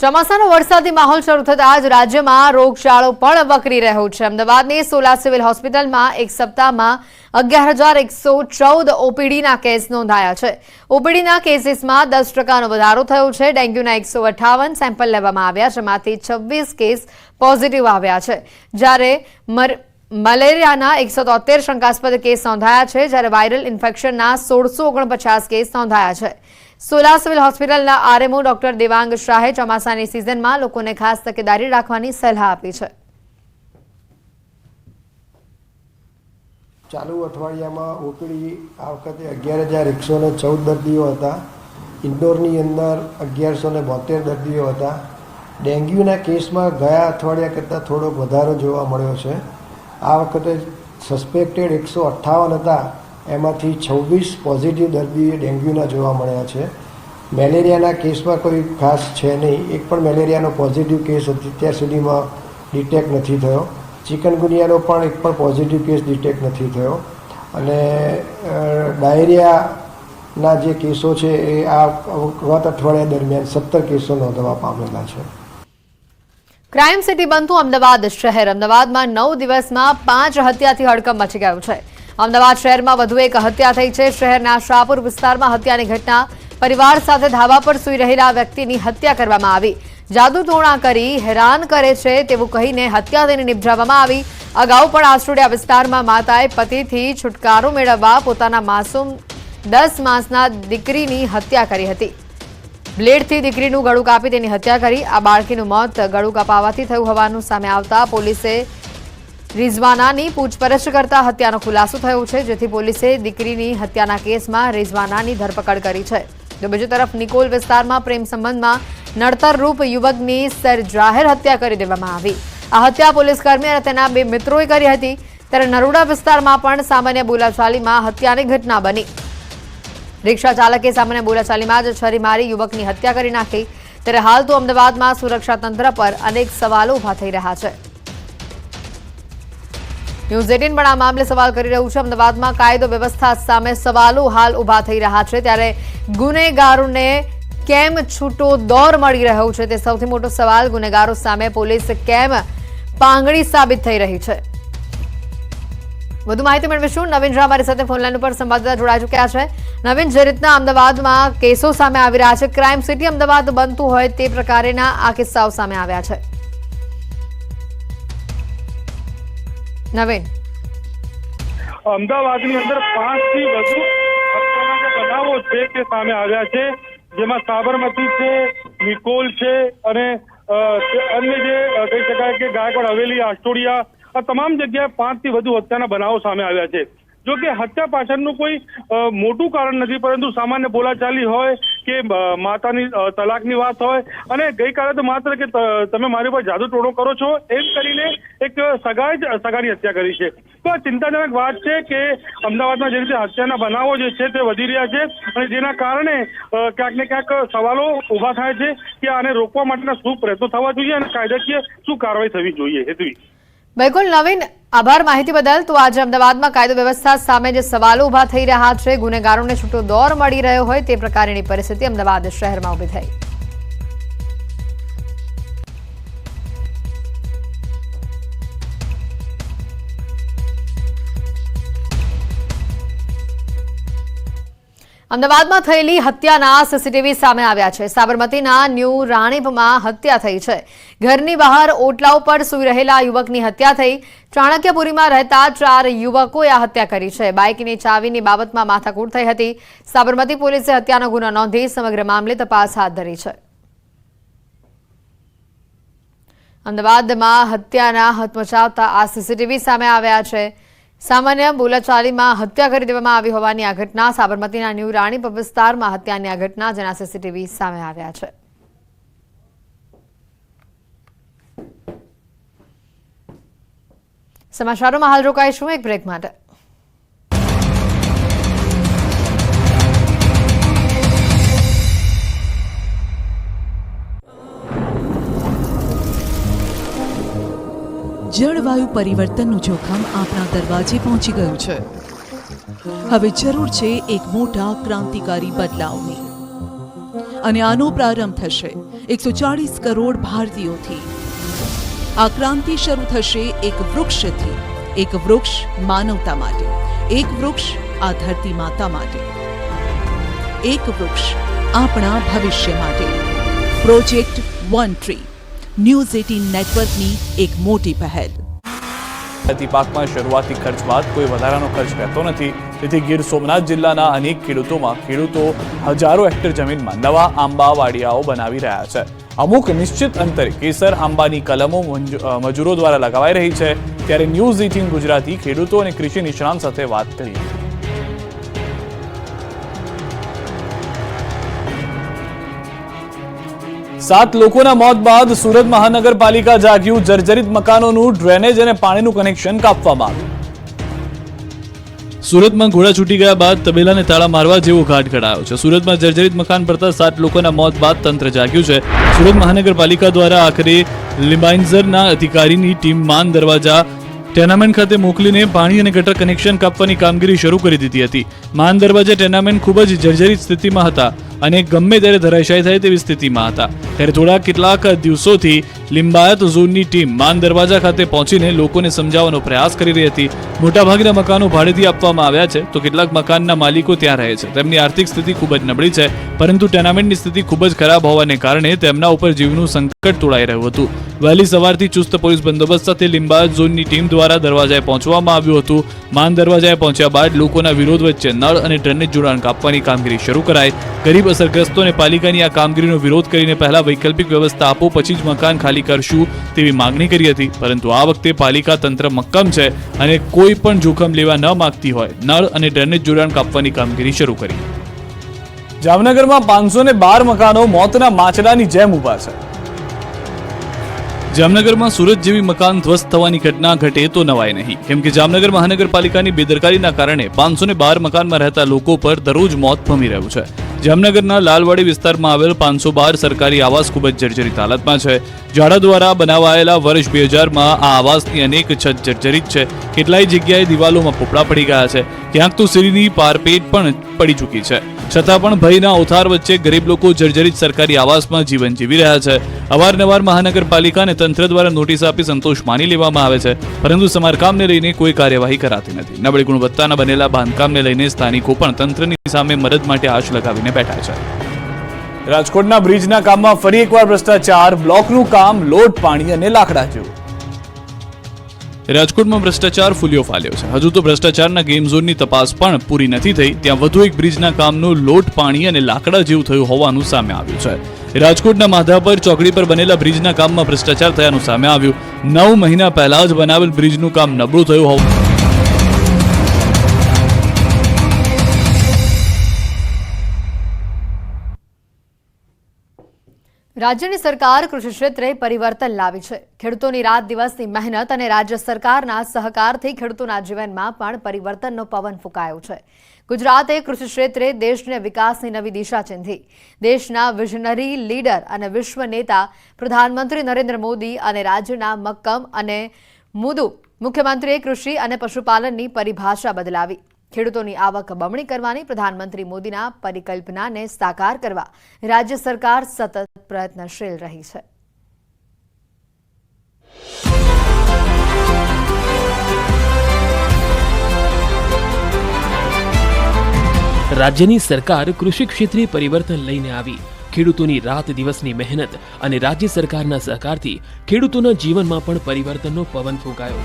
ચોમાસાનો વરસાદી માહોલ શરૂ થતા જ રાજ્યમાં રોગચાળો પણ વકરી રહ્યો છે। અમદાવાદની સોલા સિવિલ હોસ્પિટલમાં એક સપ્તાહમાં 11,114 ઓપીડીના કેસ નોંધાયા છે। ઓપીડીના કેસીસમાં 10% વધારો થયો છે। ડેન્ગ્યુના 158 સેમ્પલ લેવામાં આવ્યા, જેમાંથી 26 કેસ પોઝિટિવ આવ્યા છે, જ્યારે મલેરિયાના 173 શંકાસ્પદ કેસ નોંધાયા છે, જ્યારે વાયરલ ઇન્ફેક્શનના 1649 કેસ નોંધાયા છે। સોલા સિવિલ હોસ્પિટલના આરએમઓ ડોક્ટર દેવાંગ શાહે ચોમાસાની સિઝનમાં લોકોને ખાસ તકેદારી રાખવાની સલાહ આપી છે। ચાલુ અઠવાડિયામાં ઓપીડી આ વખતે 11,114 દર્દીઓ હતા। ઇન્ડોરની અંદર 1,172 દર્દીઓ હતા। ડેન્ગ્યુના કેસમાં ગયા અઠવાડિયા કરતાં થોડોક વધારો જોવા મળ્યો છે। આ વખતે સસ્પેક્ટેડ 158 હતા, એમાંથી 26 પોઝિટિવ દર્દી ડેન્ગ્યુના જોવા મળ્યા છે। મેલેરિયાના કેસમાં કોઈ ખાસ છે નહીં, એક પણ મેલેરિયાનો પોઝિટિવ કેસ અત્યાર સુધીમાં ડિટેક્ટ નથી થયો। ચિકનગુનિયાનો પણ એક પણ પોઝિટિવ કેસ ડિટેક્ટ નથી થયો, અને ડાયરિયાના જે કેસો છે એ આ ગત અઠવાડિયા દરમિયાન 17 કેસો નોંધવા પામેલા છે। ક્રાઇમ સિટી બનતું અમદાવાદ શહેર। અમદાવાદમાં 9 દિવસમાં 5 હત્યાથી હડકંપ મચી ગયો છે। અમદાવાદ શહેરમાં વધુ એક હત્યા થઈ છે। શહેરના શાહપુર વિસ્તારમાં હત્યાની ઘટના। પરિવાર સાથે ધાબા પર સૂઈ રહેલા વ્યક્તિની હત્યા કરવામાં આવી। જાદુ ટોણા કરી હેરાન કરે છે તેવું કહીને હત્યા તેને નિપજાવવામાં આવી। અગાઉ પણ આસ્ટોડિયા વિસ્તારમાં માતાએ પતિથી છુટકારો મેળવવા પોતાના માસૂમ 10 માસના દીકરીની હત્યા કરી હતી। બ્લેડથી દીકરીનું ગળું કાપી તેની હત્યા કરી। આ બાળકીનું મોત ગળું કાપાવાથી થયું હોવાનું સામે આવતા પોલીસે રિઝવાનાની પૂછપરછ કરતા હત્યાનો ખુલાસો થયો છે, જેથી પોલીસે દીકરીની હત્યાના કેસમાં રિઝવાનાની ધરપકડ કરી છે। તો બીજી તરફ નિકોલ વિસ્તારમાં પ્રેમ સંબંધમાં નડતરરૂપ યુવકની જાહેર હત્યા કરી દેવામાં આવી। આ હત્યા પોલીસકર્મી અને તેના 2 મિત્રોએ કરી હતી। ત્યારે નરોડા વિસ્તારમાં પણ સામાન્ય બોલાચાલીમાં હત્યાની ઘટના બની। રિક્ષા ચાલકે સામાન્ય બોલાચાલીમાં જ છરી મારી યુવકની હત્યા કરી નાખી। ત્યારે હાલ તો અમદાવાદમાં સુરક્ષા તંત્ર પર અનેક સવાલો ઊભા થઈ રહ્યા છે। ન્યૂઝ 18 પણ આ મામલે સવાલ કરી રહ્યું છે। અમદાવાદમાં કાયદો વ્યવસ્થા સામે સવાલો હાલ ઊભા થઈ રહ્યા છે, ત્યારે ગુનેગારોને કેમ છૂટો દોર મળી રહ્યો છે તે સૌથી મોટો સવાલ। ગુનેગારો સામે પોલીસ કેમ પાંગળી સાબિત થઈ રહી છે? વધુ માહિતી મેળવીશું। નવીન ઝા અમારી સાથે ફોનલાઈન ઉપર સંવાદદાતા જોડાઈ ચૂક્યા છે। નવીન, જે રીતના અમદાવાદમાં કેસો સામે આવી રહ્યા છે, ક્રાઇમ સિટી અમદાવાદ બનતું હોય તે પ્રકારેના આ કિસ્સાઓ સામે આવ્યા છે। નવીન, અમદાવાદની અંદર 5 થી વધુ હત્યાના બનાવો છે તે સામે આવ્યા છે, જેમાં સાબરમતી છે, નિકોલ છે અને અન્ય જે કહી શકાય કે ગાયકવાડ હવેલી, આસ્ટોડિયા, આ તમામ જગ્યાએ 5 થી વધુ હત્યાના બનાવો સામે આવ્યા છે। જો કે હત્યા પાછળનું કોઈ મોટું કારણ નથી, પરંતુ સામાન્ય બોલાચાલી હોય કે માતાની તલાકની વાત હોય, અને ગઈકાલે તો માત્ર કે તમે મારી પર જાદુ ટોણો કરો છો એમ કરીને એક સગાની હત્યા કરી છે। તો આ ચિંતાજનક વાત છે કે અમદાવાદમાં જે રીતે હત્યાના બનાવો જે છે તે વધી રહ્યા છે, અને જેના કારણે ક્યાંક ને ક્યાંક સવાલો ઊભા થાય છે કે આને રોકવા માટેના શું પ્રયત્નો થવા જોઈએ અને કાયદાકીય શું કાર્યવાહી થવી જોઈએ। હેતવી, બિલકુલ નવીન, આભાર માહિતી બદલ। તો આજે અમદાવાદમાં કાયદો વ્યવસ્થા સામે જે સવાલો ઊભા થઈ રહ્યા છે, ગુનેગારોને છૂટો દોર મળી રહ્યો હોય તે પ્રકારની પરિસ્થિતિ અમદાવાદ શહેરમાં ઊભી થઈ। અમદાવાદમાં થયેલી હત્યાના સીસીટીવી સામે આવ્યા છે। સાબરમતીના ન્યૂ રાણીપમાં હત્યા થઈ છે। ઘરની બહાર ઓટલા ઉપર સૂઈ રહેલા યુવકની હત્યા થઈ। ચાણક્યપુરીમાં રહેતા 4 યુવકોએ આ હત્યા કરી છે। બાઇકની ચાવીની બાબતમાં માથાકૂટ થઈ હતી। સાબરમતી પોલીસે હત્યાનો ગુનો નોંધી સમગ્ર મામલે તપાસ હાથ ધરી છે। અમદાવાદમાં હત્યાના હચમચાવતા આ સીસીટીવી સામે આવ્યા છે। સામાન્ય બોલાચાલીમાં હત્યા કરી દેવામાં આવી હોવાની આ ઘટના। સાબરમતીના ન્યૂ રાણીપ વિસ્તારમાં હત્યાની આ ઘટના, જેના સીસીટીવી સામે આવ્યા છે। સમાચારોમાં હાલ રોકાઈશું એક બ્રેક માટે। જળવાયુ પરિવર્તનનું જોખમ આપણા દરવાજે પહોંચી ગયું છે। હવે જરૂર છે એક મોટા ક્રાંતિકારી બદલાવની, અને આનો પ્રારંભ થશે 140 કરોડ ભારતીયોથી। આ ક્રાંતિ શરૂ થશે એક વૃક્ષથી। એક વૃક્ષ માનવતા માટે, એક વૃક્ષ આ ધરતી માતા માટે, એક વૃક્ષ આપણા ભવિષ્ય માટે। પ્રોજેક્ટ વન ટ્રી ન્યૂઝ 18 નેટવર્કની એક મોટી પહેલ। ખેતી પાકમાં શરૂઆતી ખર્ચ બાદ કોઈ વધારાનો ખર્ચ રહેતો નથી, તેથી ગીર સોમનાથ જિલ્લાના અનેક ખેડૂતો હજારો હેક્ટર જમીનમાં નવા આંબા વાડિયાઓ બનાવી રહ્યા છે। અમુક નિશ્ચિત અંતરે કેસર આંબાની કલમો મજૂરો દ્વારા લગાવાઈ રહી છે। ત્યારે ન્યૂઝ 18 ગુજરાતી ખેડૂતો અને કૃષિ નિષ્ણાંત સાથે વાત કરી। 7 લોકોના મોત બાદ સુરત મહાનગરપાલિકા જાગ્યું। જર્જરિત મકાનોનું ડ્રેનેજ અને પાણીનું કનેક્શન કાપવામાં આવ્યું। સુરતમાં ઘોડા છૂટી ગયા બાદ તબેલાને તાળા મારવા જેવો ઘાટ ઘડાયો છે। સુરતમાં જર્જરિત મકાન પડતા 7 લોકોના મોત બાદ તંત્ર જાગ્યું છે। સુરત મહાનગરપાલિકા દ્વારા આખરે લિમ્બાઇઝરના અધિકારીની ટીમ માન દરવાજા ટેનામેન્ટ ખાતે મોકલીને પાણી અને ગટર કનેક્શન કાપવાની કામગીરી શરૂ કરી દીધી હતી। માન દરવાજા ટેનામેન્ટ ખૂબ જ જર્જરિત સ્થિતિમાં હતા અને ગમે ત્યારે ધરાશાયી થાય તેવી સ્થિતિમાં હતા। ત્યારે કેટલાક દિવસોથી લિંબાયત ઝોનની ટીમ માન દરવાજા ખાતે પહોંચીને લોકોને સમજાવવાનો પ્રયાસ કરી રહી હતી। મોટાભાગના મકાનો ભાડેથી આપવામાં આવ્યા છે, તો કેટલાક મકાનના માલિકો ત્યાં રહે છે। તેમની આર્થિક સ્થિતિ ખૂબ જ નબળી છે, પરંતુ ટેનામેન્ટની સ્થિતિ ખૂબ જ ખરાબ હોવાને કારણે તેમના ઉપર જીવનું સંકટ તોળાઈ રહ્યું હતું। વહેલી સવારથી ચુસ્ત પોલીસ બંદોબસ્ત સાથે લિંબાયત ઝોનની ટીમ દ્વારા દરવાજાએ પહોંચવામાં આવ્યું હતું। માન દરવાજાએ પહોંચ્યા બાદ લોકોના વિરોધ વચ્ચે નળ અને ડ્રેનેજ જોડાણ કાપવાની કામગીરી શરૂ કરાઈ। ગરીબ અસરગ્રસ્તોને પાલિકાની આ કામગીરીનો વિરોધ કરીને પહેલા વૈકલ્પિક વ્યવસ્થા આપો, પછી જ મકાન ખાલી કરશું તેવી માંગણી કરી હતી, પરંતુ આ વખતે પાલિકા તંત્ર મક્કમ છે અને કોઈ પણ જોખમ લેવા ન માંગતી હોય નળ અને ડ્રેનેજ જોડાણ કાપવાની કામગીરી શરૂ કરી। જામનગરમાં 512 મકાનો મોતના માછલાની જેમ ઊભા છે। જામનગરમાં સુરત જેવી મકાન ધ્વસ્ત થવાની ઘટના ઘટે તો નવાય નહીં, કેમ કે જામનગર મહાનગરપાલિકાની બેદરકારીના કારણે 512 મકાનમાં રહેતા લોકો પર દરરોજ મોત ભમી રહ્યું છે। જામનગરના લાલવાડી વિસ્તારમાં આવેલ 512 સરકારી આવાસ ખૂબ જ જર્જરિત હાલતમાં છે। ઝાડા દ્વારા બનાવાયેલા વર્ષ 2000માં આ આવાસની અનેક છત જર્જરિત છે। કેટલાય જગ્યાએ દિવાલોમાં પોપડા પડી ગયા છે, ક્યાંક તો સીડીની પારપેટ પણ પડી ચૂકી છે। છતાં પણ ભયના ઓથાર વચ્ચે ગરીબ લોકો જર્જરિત સરકારી આવાસમાં જીવન જીવી રહ્યા છે। અવારનવાર મહાનગરપાલિકાને તંત્ર દ્વારા નોટિસ આપી સંતોષ માની લેવામાં આવે છે, પરંતુ સમારકામને લઈને કોઈ કાર્યવાહી કરાતી નથી। નબળી ગુણવત્તાના બનેલા બાંધકામને લઈને સ્થાનિકો પણ તંત્રની સામે મદદ માટે આશ લગાવીને બેઠા છે। રાજકોટના બ્રિજના કામમાં ફરી એકવાર ભ્રષ્ટાચાર। બ્લોકનું કામ લોટ પાણી અને લાકડા જેવું। રાજકોટમાં ભ્રષ્ટાચાર ફૂલ્યો ફાલ્યો છે। હજુ તો ભ્રષ્ટાચારના ગેમ ઝોનની તપાસ પણ પૂરી નથી થઈ, ત્યાં વધુ એક બ્રિજના કામનું લોટ પાણી અને લાકડા જેવું થયું હોવાનું સામે આવ્યું છે। રાજકોટના માધાપર ચોકડી પર બનેલા બ્રિજના કામમાં ભ્રષ્ટાચાર થયાનું સામે આવ્યું। 9 મહિના પહેલા જ બનાવેલ બ્રિજનું કામ નબળું થયું હોવું। રાજ્યની સરકાર કૃષિ ક્ષેત્રે પરિવર્તન લાવી છે। ખેડૂતોની રાત દિવસની મહેનત અને રાજ્ય સરકારના સહકારથી ખેડૂતોના જીવનમાં પણ પરિવર્તનનો પવન ફૂંકાયો છે। ગુજરાતે કૃષિ ક્ષેત્રે દેશને વિકાસની નવી દિશા ચીંધી। દેશના વિઝનરી લીડર અને વિશ્વ નેતા પ્રધાનમંત્રી નરેન્દ્ર મોદી અને રાજ્યના મક્કમ અને મૃદુ મુખ્યમંત્રીએ કૃષિ અને પશુપાલનની પરિભાષા બદલાવી। ખેડૂતોની આવક બમણી કરવાની પ્રધાનમંત્રી મોદીના પરિકલ્પનાને સાકાર કરવા રાજ્ય સરકાર સતત પ્રયત્નશીલ રહી છે। રાજ્યની સરકાર કૃષિ ક્ષેત્રે પરિવર્તન લઈને આવી। ખેડૂતોની રાત દિવસની મહેનત અને રાજ્ય સરકારના સહકારથી ખેડૂતોના જીવનમાં પણ પરિવર્તનનો પવન ફૂંકાયો।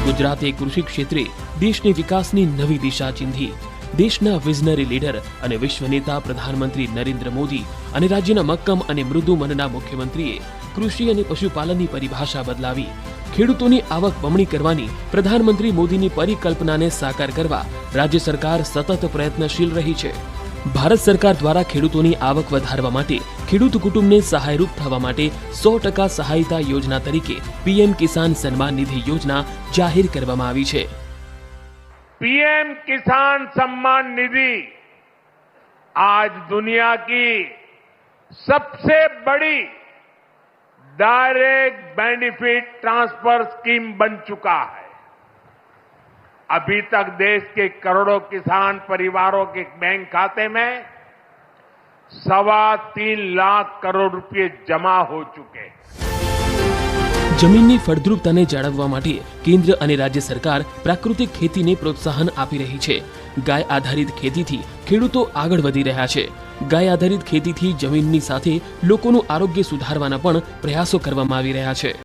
ગુજરાતે કૃષિ ક્ષેત્રે દેશની વિકાસની નવી દિશા ચીંધી। દેશના વિઝનરી લીડર અને વિશ્વ નેતા પ્રધાનમંત્રી નરેન્દ્ર મોદી અને રાજ્યના મક્કમ અને મૃદુ મનના મુખ્યમંત્રીએ કૃષિ અને પશુપાલનની પરિભાષા બદલાવી। ખેડૂતોની આવક બમણી કરવાની પ્રધાનમંત્રી મોદીની પરિકલ્પનાને સાકાર કરવા રાજ્ય સરકાર સતત પ્રયત્નશીલ રહી છે। ભારત સરકાર દ્વારા ખેડૂતોની આવક વધારવા માટે ખેડૂત કુટુંબને સહાયરૂપ થવા માટે 100% સહાયતા યોજના તરીકે પીએમ કિસાન સન્માન નિધિ યોજના જાહેર કરવામાં આવી છે। पीएम किसान सम्मान निधि आज दुनिया की सबसे बड़ी डायरेक्ट बेनिफिट ट्रांसफर स्कीम बन चुका है। अभी तक देश के करोड़ों किसान परिवारों के बैंक खाते में 3.25 लाख करोड़ रुपए जमा हो चुके हैं। જમીનની ફળદ્રુપતાને જાળવવા માટે કેન્દ્ર અને રાજ્ય સરકાર પ્રાકૃતિક ખેતીને પ્રોત્સાહન આપી રહી છે. ગાય આધારિત ખેતીથી ખેડૂતો આગળ વધી રહ્યા છે. ગાય આધારિત ખેતીથી જમીનની સાથે લોકોનું આરોગ્ય સુધારવાના પણ પ્રયાસો કરવામાં આવી રહ્યા છે.